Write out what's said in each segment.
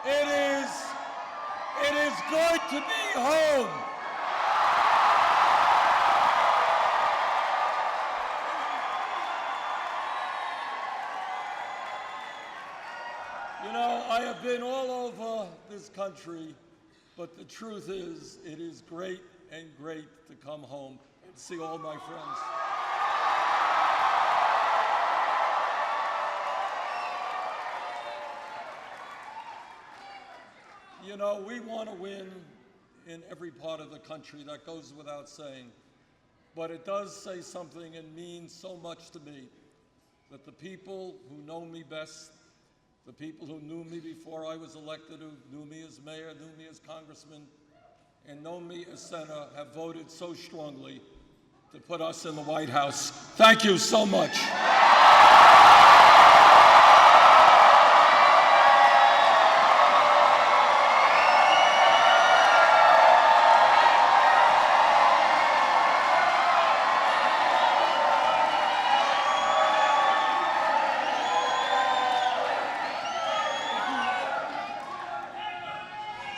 It is good to be home. You know, I have been all over this country, but the truth is, it is great and great to come home and see all my friends. You know, we want to win in every part of the country, that goes without saying. But it does say something and means so much to me that the people who know me best, the people who knew me before I was elected, who knew me as mayor, knew me as congressman, and know me as senator, have voted so strongly to put us in the White House. Thank you so much.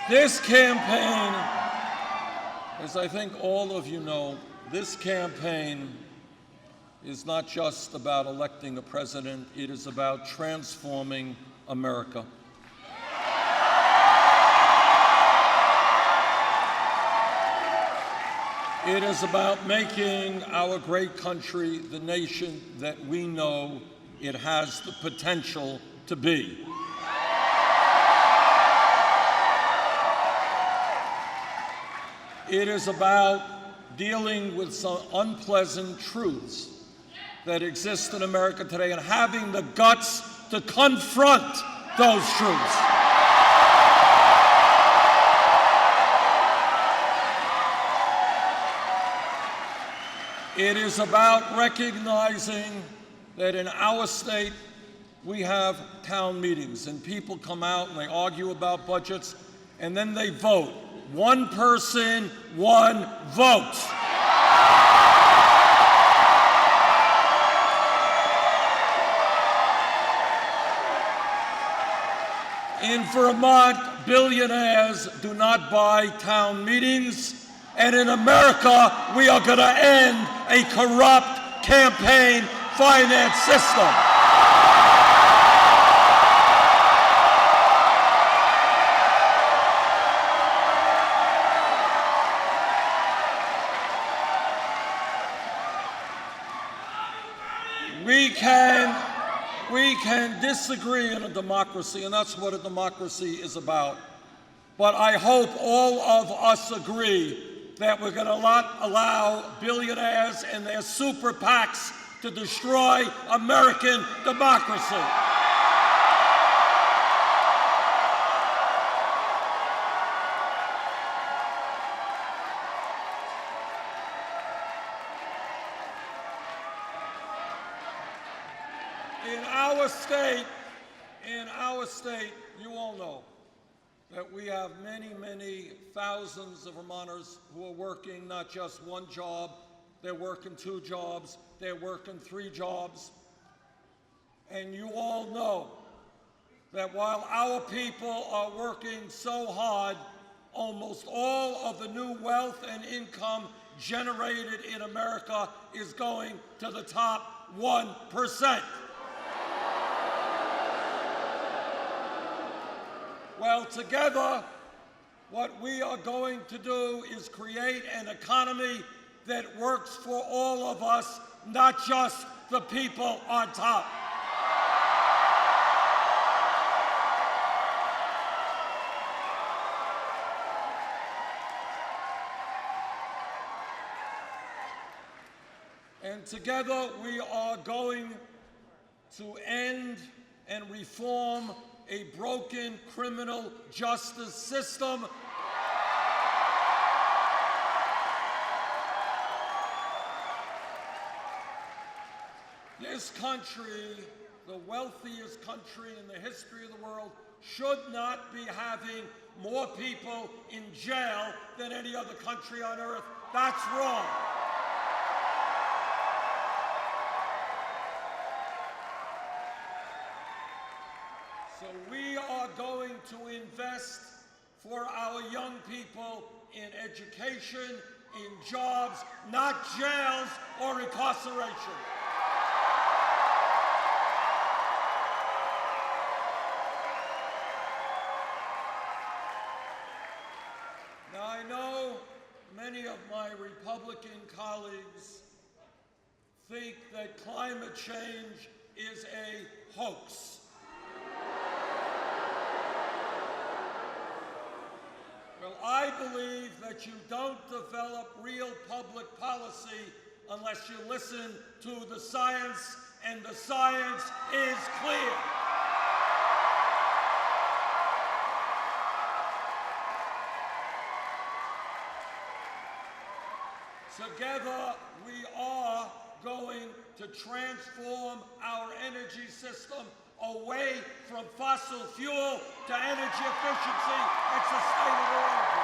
This campaign, as I think all of you know, this campaign is not just about electing a president, it is about transforming America. It is about making our great country the nation that we know it has the potential to be. It is about dealing with some unpleasant truths that exist in America today and having the guts to confront those truths. It is about recognizing that in our state we have town meetings and people come out and they argue about budgets and then they vote. One person, one vote. In Vermont, billionaires do not buy town meetings, and in America, we are going to end a corrupt campaign finance system. We can disagree in a democracy, and that's what a democracy is about. But I hope all of us agree that we're going to not allow billionaires and their super PACs to destroy American democracy. In our state, you all know that we have many, many thousands of Vermonters who are working not just one job, they're working 2 jobs, they're working 3 jobs. And you all know that while our people are working so hard, almost all of the new wealth and income generated in America is going to the top 1%. Well, together, what we are going to do is create an economy that works for all of us, not just the people on top. And together, we are going to end and reform a broken criminal justice system. This country, the wealthiest country in the history of the world, should not be having more people in jail than any other country on earth. That's wrong. So we We are going to invest for our young people in education, in jobs, not jails or incarceration. Now, I know many of my Republican colleagues think that climate change is a hoax. Well, I believe that you don't develop real public policy unless you listen to the science, and the science is clear. Together, we are going to transform our energy system away from fossil fuel to energy efficiency and sustainable energy.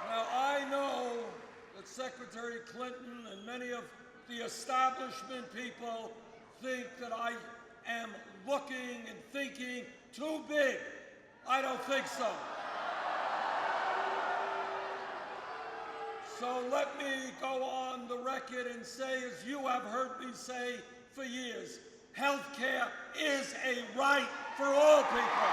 Now, I know that Secretary Clinton and many of the establishment people think that I am looking and thinking too big. I don't think so. So let me go on the record and say, as you have heard me say for years, health care is a right for all people.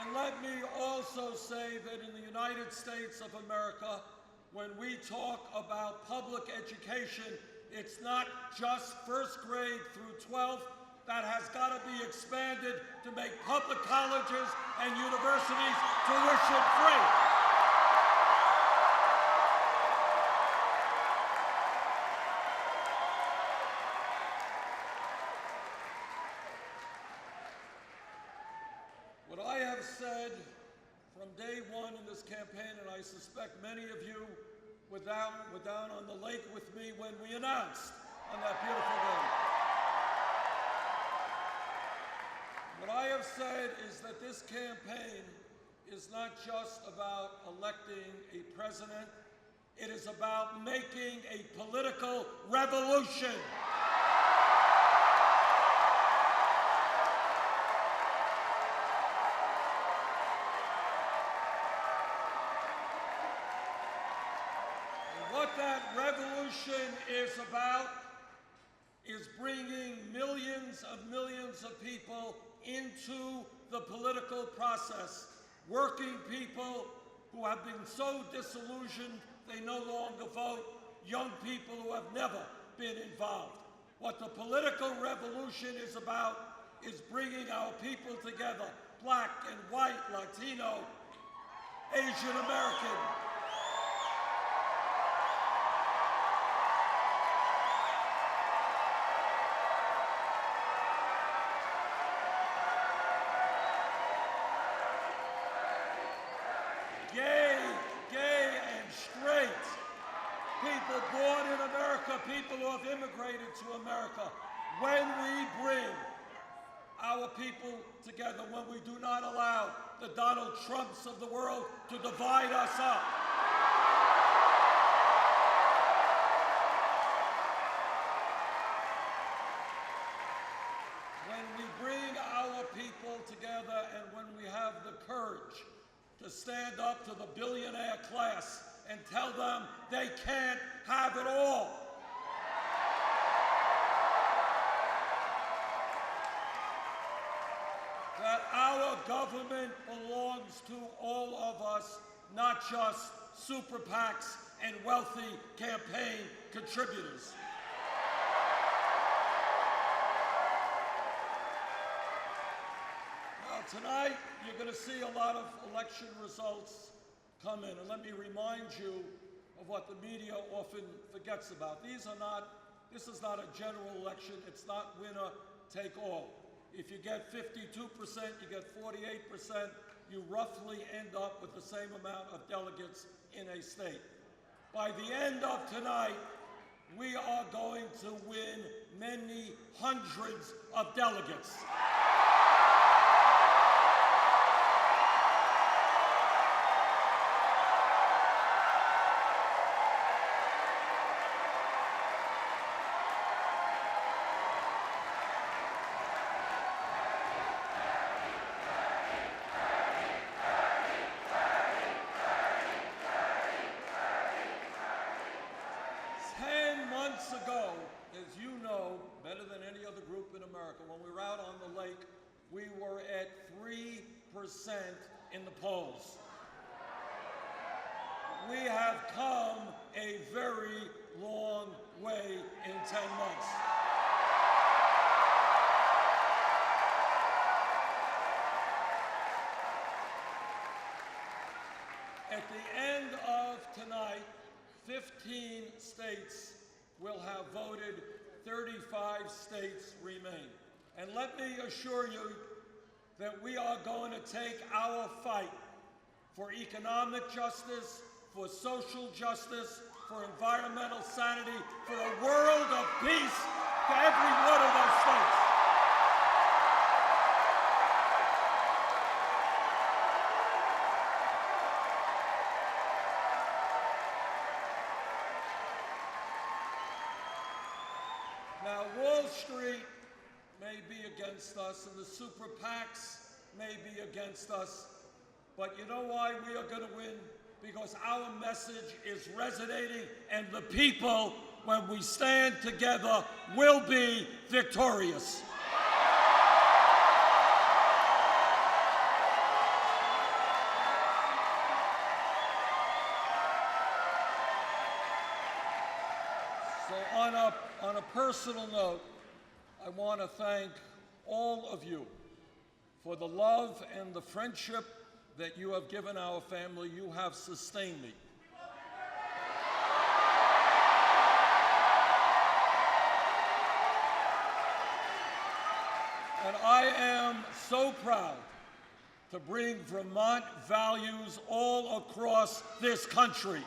And let me also say that in the United States of America, when we talk about public education, it's not just first grade through 12th. That has got to be expanded to make public colleges and universities tuition free. What I have said from day one in this campaign, and I suspect many of you were down on the lake with me when we announced on that beautiful day. What I have said is that this campaign is not just about electing a president, it is about making a political revolution. What that revolution is about is bringing millions of people into the political process. Working people who have been so disillusioned they no longer vote. Young people who have never been involved. What the political revolution is about is bringing our people together. Black and white, Latino, Asian American. Gay and straight, people born in America, people who have immigrated to America. When we bring our people together, when we do not allow the Donald Trumps of the world to divide us up, when we bring our people together, and when we have the courage to stand up to the billionaire class and tell them they can't have it all. That our government belongs to all of us, not just super PACs and wealthy campaign contributors. Tonight, you're going to see a lot of election results come in. And let me remind you of what the media often forgets about. This is not a general election. It's not winner take all. If you get 52%, you get 48%, you roughly end up with the same amount of delegates in a state. By the end of tonight, we are going to win many hundreds of delegates. Ago, as you know, better than any other group in America, when we were out on the lake, we were at 3% in the polls. We have come a very long way in 10 months. At the end of tonight, 15 states will have voted, 35 states remain. And let me assure you that we are going to take our fight for economic justice, for social justice, for environmental sanity, for a world of peace to every one of those states. Now, Wall Street may be against us, and the super PACs may be against us, but you know why we are going to win? Because our message is resonating, and the people, when we stand together, will be victorious. So on a personal note, I want to thank all of you for the love and the friendship that you have given our family. You have sustained me. And I am so proud to bring Vermont values all across this country.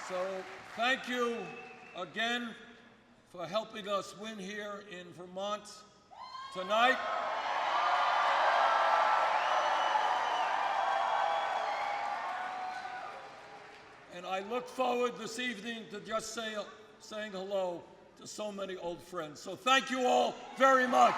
So thank you again for helping us win here in Vermont tonight. And I look forward this evening to just saying hello to so many old friends. So thank you all very much.